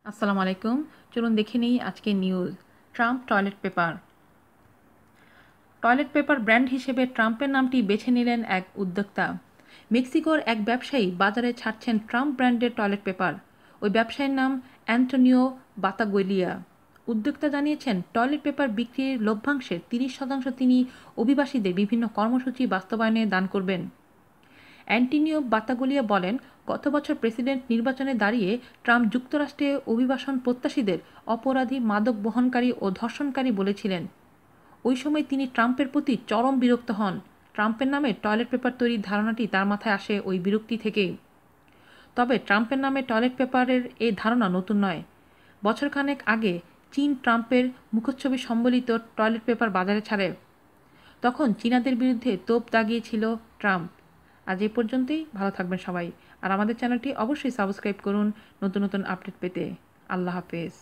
আসসালামু আলাইকুম। চলুন দেখে নিই আজকের news. Trump toilet paper brand হিসেবে ট্রাম্পের নামটি বেছে নিলেন এক উদ্যোক্তা। মেক্সিকোর এক ব্যবসায়ী বাজারে ছাড়ছেন ট্রাম্প ব্র্যান্ডের টয়লেট পেপার। ওই ব্যবসায়ীর নাম অ্যান্টোনিও বাতাগোলিয়া। উদ্যোক্তা জানিয়েছেন, টয়লেট পেপার বিক্রির লভ্যাংশের 30% তিনি অভিবাসীদের বিভিন্ন কর্মসূচি বাস্তবায়নে দান করবেন। অ্যান্টোনিও বাতাগোলিয়া বলেন, গত বছর প্রেসিডেন্ট নির্বাচনে দাঁড়িয়ে ট্রাম্প যুক্তরাষ্ট্রে অভিবাসন প্রত্যাশীদের অপরাধী, মাদক বহনকারী ও ধর্ষণকারী বলেছিলেন। ওই সময় তিনি ট্রাম্পের প্রতি চরম বিরক্ত হন। ট্রাম্পের নামে টয়লেট পেপার তৈরির ধারণাটি তার মাথায় আসে ওই বিরক্তি থেকেই। তবে ট্রাম্পের নামে টয়লেট পেপারের এই ধারণা নতুন নয়। বছরখানেক আগে চীন ট্রাম্পের মুখচ্ছবি সম্বলিত টয়লেট পেপার বাজারে ছাড়ে। তখন চীনাদের বিরুদ্ধে তোপ দাগিয়েছিল ট্রাম্প। আজ এই পর্যন্তই। ভালো থাকবেন সবাই। আর আমাদের চ্যানেলটি অবশ্যই সাবস্ক্রাইব করুন নতুন নতুন আপডেট পেতে। আল্লাহ হাফেজ।